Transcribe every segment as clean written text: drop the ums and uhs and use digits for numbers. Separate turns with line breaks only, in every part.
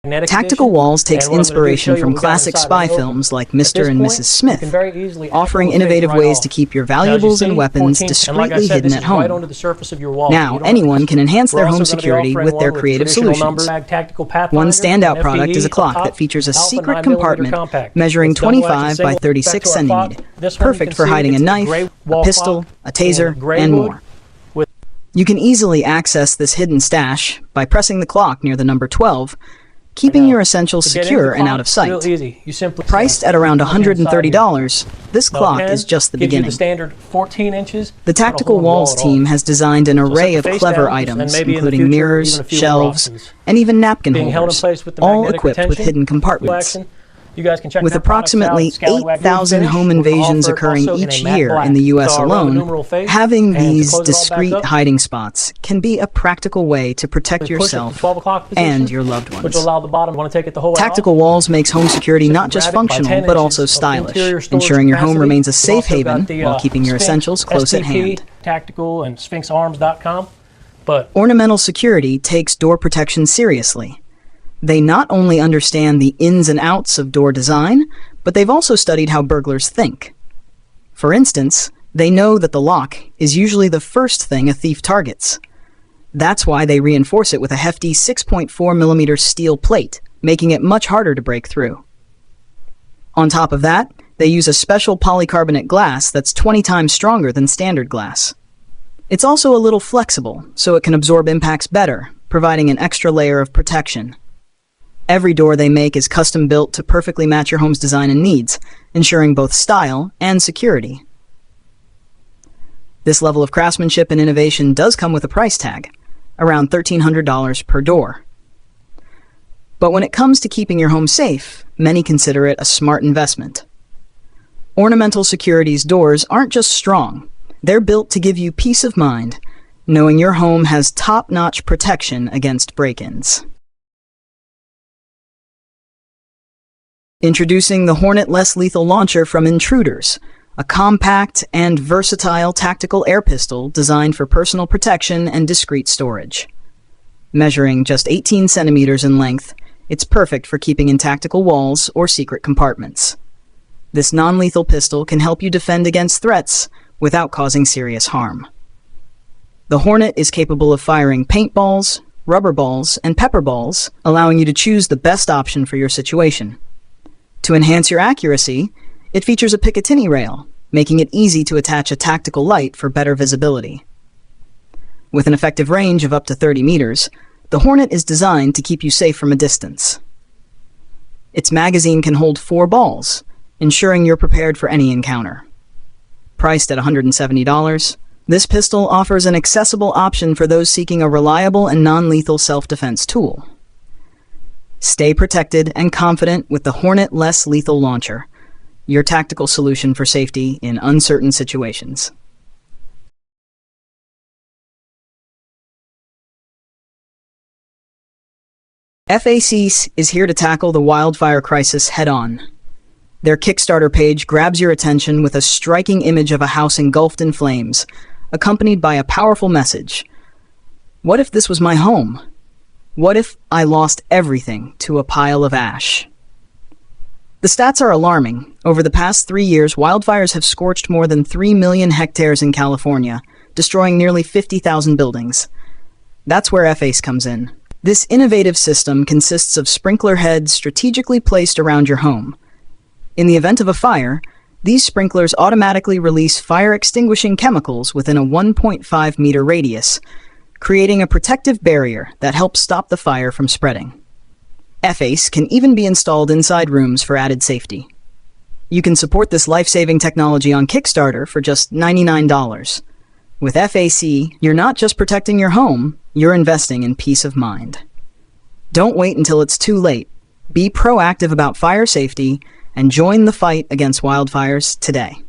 Tactical Walls takes inspiration from classic spy films like Mr. and Mrs. Smith, offering innovative ways to keep your valuables and weapons discreetly hidden at home. Now, anyone can enhance their home security with their creative solutions. One standout product is a clock that features a secret compartment measuring 25 by 36 centimeters, perfect for hiding a knife, a pistol, a taser, and more. You can easily access this hidden stash by pressing the clock near the number 12, keeping your essentials secure and out of sight. Priced at around $130, this clock is just the beginning. The Tactical Walls team has designed an array of clever items, including mirrors, shelves, and even napkin holders, all equipped with hidden compartments. With approximately 8,000 home invasions occurring each year in the U.S. alone, having these discreet hiding spots can be a practical way to protect yourself and your loved ones. Tactical Walls makes home security not just functional, but also stylish, ensuring your home remains a safe haven while keeping your essentials close at hand. Ornamental Security takes door protection seriously. They not only understand the ins and outs of door design, but they've also studied how burglars think. For instance, they know that the lock is usually the first thing a thief targets. That's why they reinforce it with a hefty 6.4mm steel plate, making it much harder to break through. On top of that, they use a special polycarbonate glass that's 20 times stronger than standard glass. It's also a little flexible, so it can absorb impacts better, providing an extra layer of protection. Every door they make is custom built to perfectly match your home's design and needs, ensuring both style and security. This level of craftsmanship and innovation does come with a price tag, around $1,300 per door. But when it comes to keeping your home safe, many consider it a smart investment. Ornamental Security's doors aren't just strong, they're built to give you peace of mind, knowing your home has top-notch protection against break-ins. Introducing the Hornet Less Lethal Launcher from Intruders, a compact and versatile tactical air pistol designed for personal protection and discreet storage. Measuring just 18 centimeters in length, it's perfect for keeping in tactical walls or secret compartments. This non-lethal pistol can help you defend against threats without causing serious harm. The Hornet is capable of firing paintballs, rubber balls, and pepper balls, allowing you to choose the best option for your situation. To enhance your accuracy, it features a Picatinny rail, making it easy to attach a tactical light for better visibility. With an effective range of up to 30 meters, the Hornet is designed to keep you safe from a distance. Its magazine can hold 4 balls, ensuring you're prepared for any encounter. Priced at $170, this pistol offers an accessible option for those seeking a reliable and non-lethal self-defense tool. Stay protected and confident with the Hornet Less Lethal Launcher, your tactical solution for safety in uncertain situations. FAC is here to tackle the wildfire crisis head-on. Their Kickstarter page grabs your attention with a striking image of a house engulfed in flames, accompanied by a powerful message. What if this was my home? What if I lost everything to a pile of ash? The stats are alarming. Over the past 3 years, wildfires have scorched more than 3 million hectares in California, destroying nearly 50,000 buildings. That's where FAC comes in. This innovative system consists of sprinkler heads strategically placed around your home. In the event of a fire, these sprinklers automatically release fire-extinguishing chemicals within a 1.5-meter radius, creating a protective barrier that helps stop the fire from spreading. FAC can even be installed inside rooms for added safety. You can support this life-saving technology on Kickstarter for just $99. With FAC, you're not just protecting your home, you're investing in peace of mind. Don't wait until it's too late. Be proactive about fire safety and join the fight against wildfires today.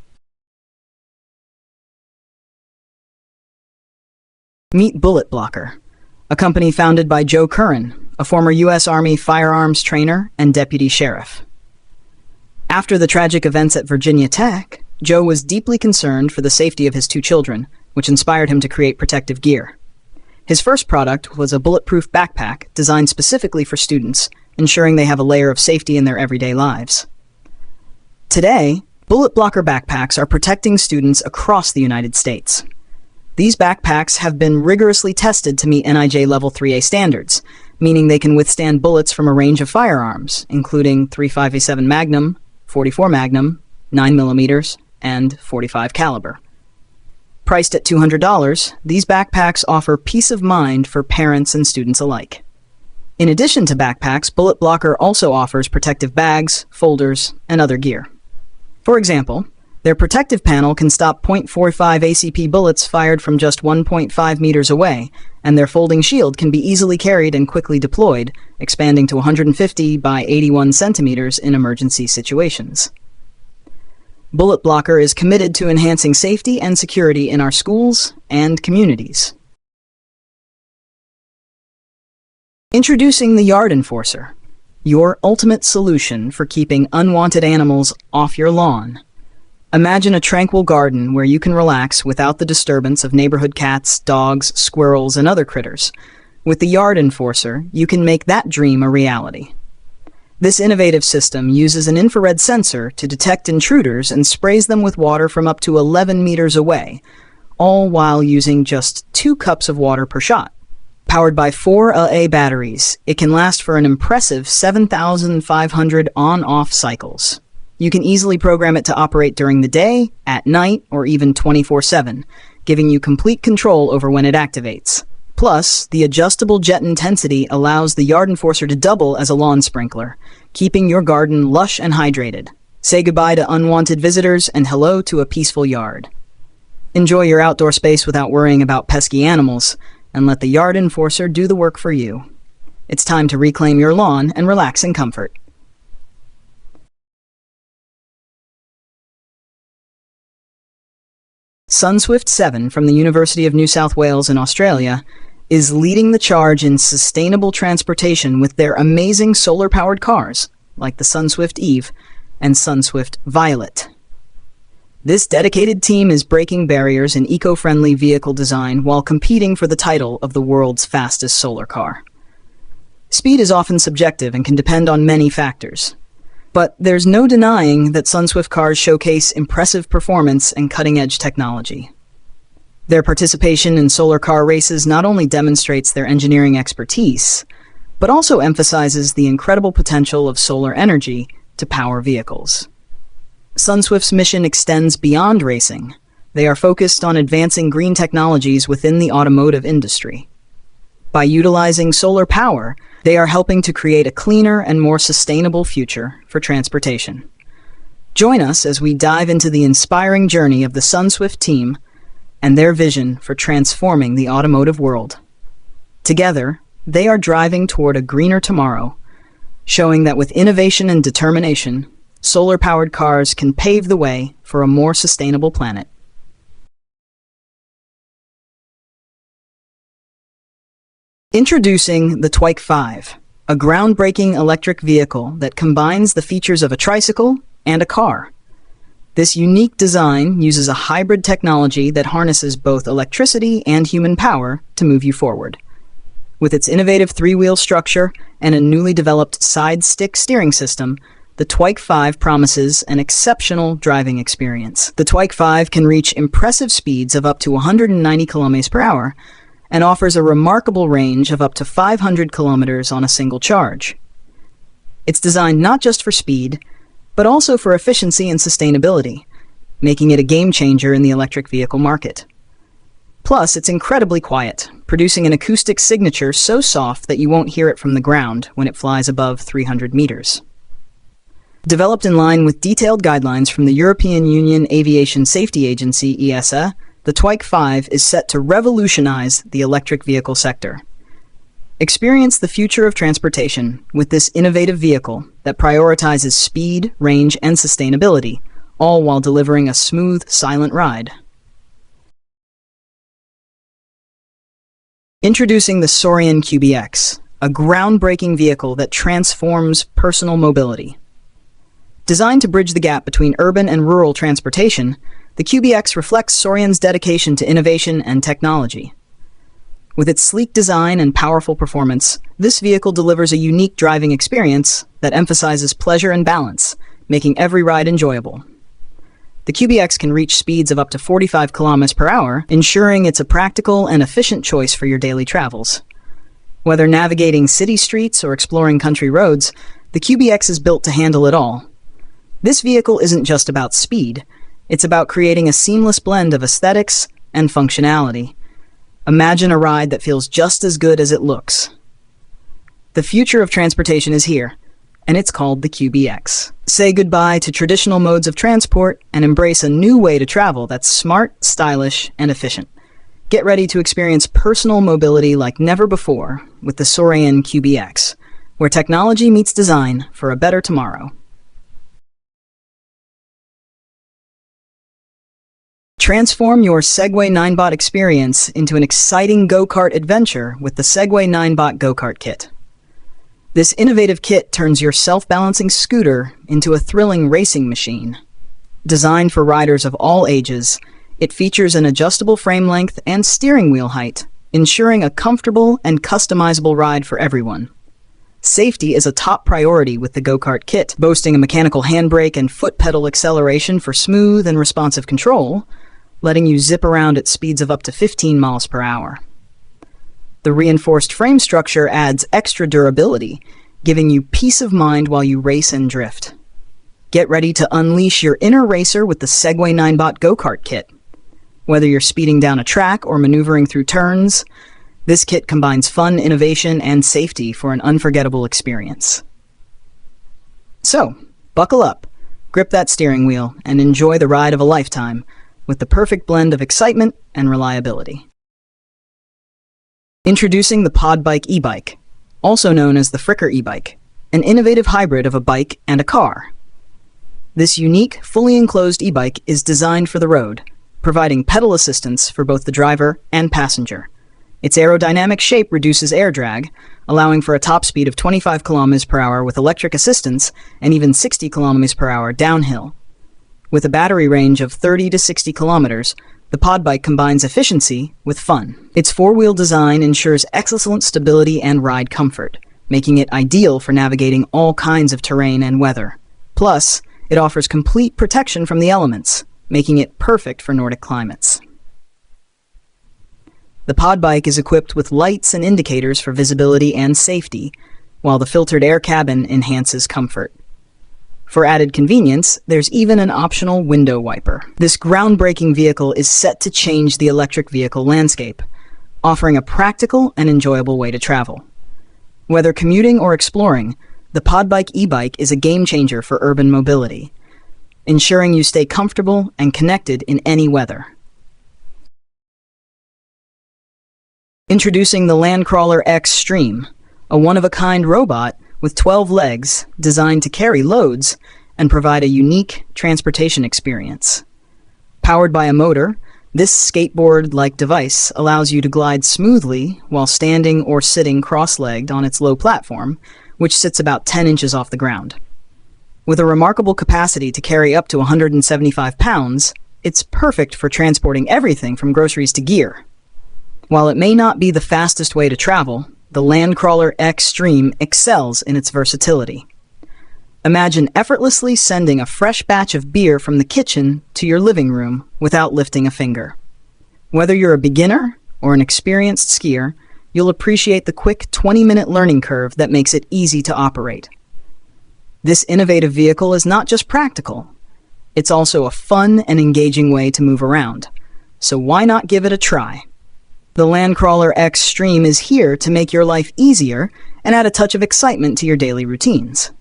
Meet Bullet Blocker, a company founded by Joe Curran, a former U.S. Army firearms trainer and deputy sheriff. After the tragic events at Virginia Tech, Joe was deeply concerned for the safety of his 2 children, which inspired him to create protective gear. His first product was a bulletproof backpack designed specifically for students ensuring they have a layer of safety in their everyday lives. Today, bullet blocker backpacks are protecting students across the United States. These backpacks have been rigorously tested to meet NIJ Level 3A standards, meaning they can withstand bullets from a range of firearms, including .357 Magnum, .44 Magnum, 9mm, and .45 caliber. Priced at $200, these backpacks offer peace of mind for parents and students alike. In addition to backpacks, Bullet Blocker also offers protective bags, folders, and other gear. For example, their protective panel can stop .45 ACP bullets fired from just 1.5 meters away, and their folding shield can be easily carried and quickly deployed, expanding to 150 by 81 centimeters in emergency situations. Bullet Blocker is committed to enhancing safety and security in our schools and communities. Introducing the Yard Enforcer, your ultimate solution for keeping unwanted animals off your lawn. Imagine a tranquil garden where you can relax without the disturbance of neighborhood cats, dogs, squirrels, and other critters. With the Yard Enforcer, you can make that dream a reality. This innovative system uses an infrared sensor to detect intruders and sprays them with water from up to 11 meters away, all while using just 2 cups of water per shot. Powered by 4 AA batteries, it can last for an impressive 7,500 on-off cycles. You can easily program it to operate during the day, at night, or even 24/7, giving you complete control over when it activates. Plus, the adjustable jet intensity allows the Yard Enforcer to double as a lawn sprinkler, keeping your garden lush and hydrated. Say goodbye to unwanted visitors and hello to a peaceful yard. Enjoy your outdoor space without worrying about pesky animals, and let the Yard Enforcer do the work for you. It's time to reclaim your lawn and relax in comfort. SunSwift 7 from the University of New South Wales in Australia is leading the charge in sustainable transportation with their amazing solar-powered cars, like the SunSwift Eve and SunSwift Violet. This dedicated team is breaking barriers in eco-friendly vehicle design while competing for the title of the world's fastest solar car. Speed is often subjective and can depend on many factors. But there's no denying that SunSwift cars showcase impressive performance and cutting-edge technology. Their participation in solar car races not only demonstrates their engineering expertise, but also emphasizes the incredible potential of solar energy to power vehicles. SunSwift's mission extends beyond racing. They are focused on advancing green technologies within the automotive industry. By utilizing solar power, they are helping to create a cleaner and more sustainable future for transportation. Join us as we dive into the inspiring journey of the SunSwift team and their vision for transforming the automotive world. Together, they are driving toward a greener tomorrow, showing that with innovation and determination, solar-powered cars can pave the way for a more sustainable planet. Introducing the Twike 5, a groundbreaking electric vehicle that combines the features of a tricycle and a car. This unique design uses a hybrid technology that harnesses both electricity and human power to move you forward. With its innovative 3-wheel structure and a newly developed side-stick steering system, the Twike 5 promises an exceptional driving experience. The Twike 5 can reach impressive speeds of up to 190 km per hour and offers a remarkable range of up to 500 kilometers on a single charge. It's designed not just for speed, but also for efficiency and sustainability, making it a game-changer in the electric vehicle market. Plus, it's incredibly quiet, producing an acoustic signature so soft that you won't hear it from the ground when it flies above 300 meters. Developed in line with detailed guidelines from the European Union Aviation Safety Agency (EASA), the Twike 5 is set to revolutionize the electric vehicle sector. Experience the future of transportation with this innovative vehicle that prioritizes speed, range, and sustainability, all while delivering a smooth, silent ride. Introducing the Saurian QBX, a groundbreaking vehicle that transforms personal mobility. Designed to bridge the gap between urban and rural transportation, the QBX reflects Saurian's dedication to innovation and technology. With its sleek design and powerful performance, this vehicle delivers a unique driving experience that emphasizes pleasure and balance, making every ride enjoyable. The QBX can reach speeds of up to 45 kilometers per hour, ensuring it's a practical and efficient choice for your daily travels. Whether navigating city streets or exploring country roads, the QBX is built to handle it all. This vehicle isn't just about speed, it's about creating a seamless blend of aesthetics and functionality. Imagine a ride that feels just as good as it looks. The future of transportation is here, and it's called the QBX. Say goodbye to traditional modes of transport and embrace a new way to travel that's smart, stylish, and efficient. Get ready to experience personal mobility like never before with the Sorayan QBX, where technology meets design for a better tomorrow. Transform your Segway 9Bot experience into an exciting go-kart adventure with the Segway 9Bot Go-Kart Kit. This innovative kit turns your self-balancing scooter into a thrilling racing machine. Designed for riders of all ages, it features an adjustable frame length and steering wheel height, ensuring a comfortable and customizable ride for everyone. Safety is a top priority with the Go-Kart Kit, boasting a mechanical handbrake and foot pedal acceleration for smooth and responsive control, letting you zip around at speeds of up to 15 miles per hour. The reinforced frame structure adds extra durability, giving you peace of mind while you race and drift. Get ready to unleash your inner racer with the Segway 9Bot Go-Kart Kit. Whether you're speeding down a track or maneuvering through turns, this kit combines fun, innovation, and safety for an unforgettable experience. So, buckle up, grip that steering wheel, and enjoy the ride of a lifetime with the perfect blend of excitement and reliability. Introducing the PodBike e-bike, also known as the Fricker e-bike, an innovative hybrid of a bike and a car. This unique, fully enclosed e-bike is designed for the road, providing pedal assistance for both the driver and passenger. Its aerodynamic shape reduces air drag, allowing for a top speed of 25 kilometers per hour with electric assistance and even 60 kilometers per hour downhill. With a battery range of 30 to 60 kilometers, the PodBike combines efficiency with fun. Its four-wheel design ensures excellent stability and ride comfort, making it ideal for navigating all kinds of terrain and weather. Plus, it offers complete protection from the elements, making it perfect for Nordic climates. The PodBike is equipped with lights and indicators for visibility and safety, while the filtered air cabin enhances comfort. For added convenience, there's even an optional window wiper. This groundbreaking vehicle is set to change the electric vehicle landscape, offering a practical and enjoyable way to travel. Whether commuting or exploring, the PodBike e-bike is a game-changer for urban mobility, ensuring you stay comfortable and connected in any weather. Introducing the Landcrawler X Stream, a one-of-a-kind robot with 12 legs designed to carry loads and provide a unique transportation experience. Powered by a motor, this skateboard-like device allows you to glide smoothly while standing or sitting cross-legged on its low platform, which sits about 10 inches off the ground. With a remarkable capacity to carry up to 175 pounds, it's perfect for transporting everything from groceries to gear. While it may not be the fastest way to travel, the Landcrawler X Stream excels in its versatility. Imagine effortlessly sending a fresh batch of beer from the kitchen to your living room without lifting a finger. Whether you're a beginner or an experienced skier, you'll appreciate the quick 20-minute learning curve that makes it easy to operate. This innovative vehicle is not just practical, it's also a fun and engaging way to move around. So why not give it a try? The Landcrawler X Stream is here to make your life easier and add a touch of excitement to your daily routines.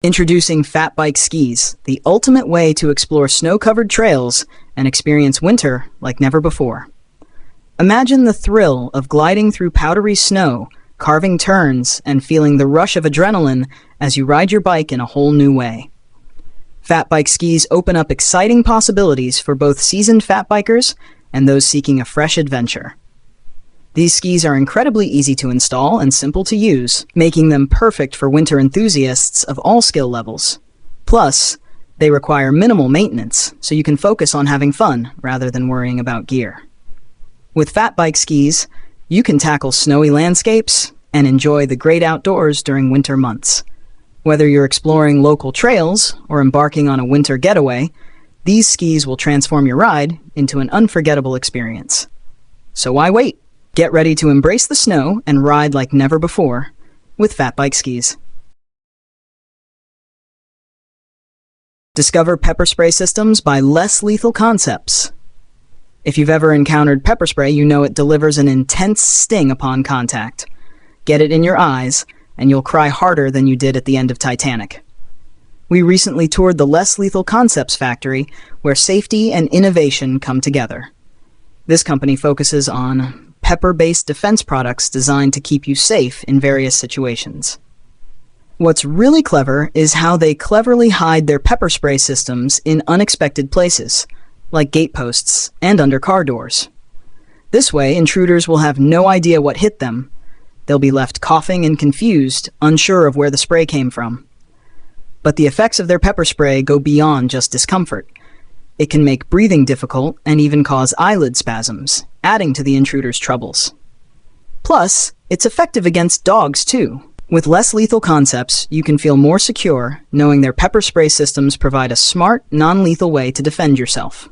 Introducing Fat Bike Skis, the ultimate way to explore snow-covered trails and experience winter like never before. Imagine the thrill of gliding through powdery snow, carving turns, and feeling the rush of adrenaline as you ride your bike in a whole new way. Fat Bike skis open up exciting possibilities for both seasoned fat bikers and those seeking a fresh adventure. These skis are incredibly easy to install and simple to use, making them perfect for winter enthusiasts of all skill levels. Plus, They require minimal maintenance, so you can focus on having fun rather than worrying about gear. With fat bike skis, you can tackle snowy landscapes and enjoy the great outdoors during winter months. Whether you're exploring local trails or embarking on a winter getaway, these skis will transform your ride into an unforgettable experience. So why wait? Get ready to embrace the snow and ride like never before with fat bike skis. Discover pepper spray systems by Less Lethal Concepts. If you've ever encountered pepper spray, you know it delivers an intense sting upon contact. Get it in your eyes, and you'll cry harder than you did at the end of Titanic. We recently toured the Less Lethal Concepts factory, where safety and innovation come together. This company focuses on pepper-based defense products designed to keep you safe in various situations. What's really clever is how they cleverly hide their pepper spray systems in unexpected places, like gateposts and under car doors. This way, intruders will have no idea what hit them. They'll be left coughing and confused, unsure of where the spray came from. But the effects of their pepper spray go beyond just discomfort. It can make breathing difficult and even cause eyelid spasms, adding to the intruder's troubles. Plus, it's effective against dogs too. With Less Lethal Concepts, you can feel more secure knowing their pepper spray systems provide a smart, non-lethal way to defend yourself.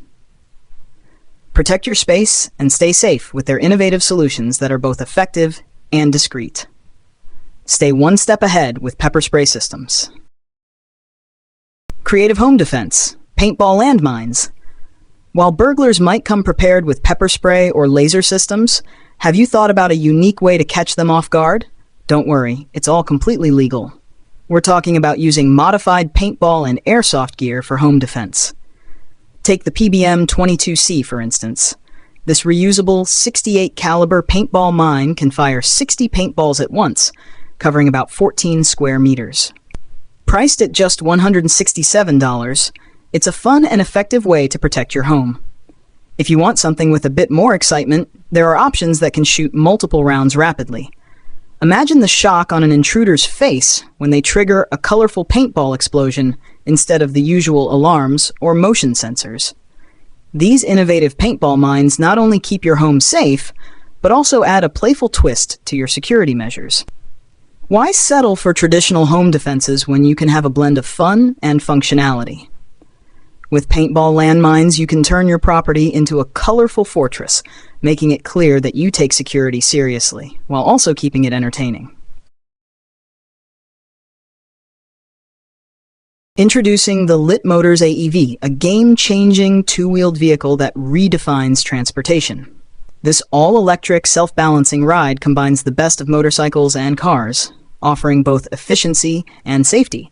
Protect your space and stay safe with their innovative solutions that are both effective and discreet. Stay one step ahead with pepper spray systems. Creative home defense, paintball landmines. While burglars might come prepared with pepper spray or laser systems, have you thought about a unique way to catch them off guard? Don't worry, it's all completely legal. We're talking about using modified paintball and airsoft gear for home defense. Take the PBM-22C, for instance. This reusable 68 caliber paintball mine can fire 60 paintballs at once, covering about 14 square meters. Priced at just $167, it's a fun and effective way to protect your home. If you want something with a bit more excitement, there are options that can shoot multiple rounds rapidly. Imagine the shock on an intruder's face when they trigger a colorful paintball explosion instead of the usual alarms or motion sensors. These innovative paintball mines not only keep your home safe, but also add a playful twist to your security measures. Why settle for traditional home defenses when you can have a blend of fun and functionality? With paintball landmines, you can turn your property into a colorful fortress, making it clear that you take security seriously, while also keeping it entertaining. Introducing the Lit Motors AEV, a game-changing two-wheeled vehicle that redefines transportation. This all-electric, self-balancing ride combines the best of motorcycles and cars, offering both efficiency and safety.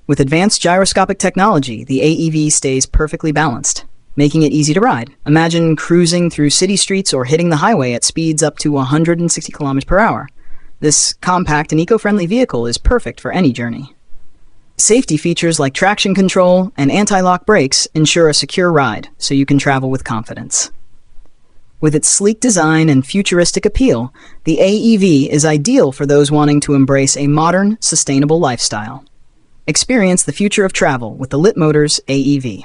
With advanced gyroscopic technology, the AEV stays perfectly balanced, making it easy to ride. Imagine cruising through city streets or hitting the highway at speeds up to 160 kilometers per hour. This compact and eco-friendly vehicle is perfect for any journey. Safety features like traction control and anti-lock brakes ensure a secure ride, so you can travel with confidence. With its sleek design and futuristic appeal, the AEV is ideal for those wanting to embrace a modern, sustainable lifestyle. Experience the future of travel with the Lit Motors AEV.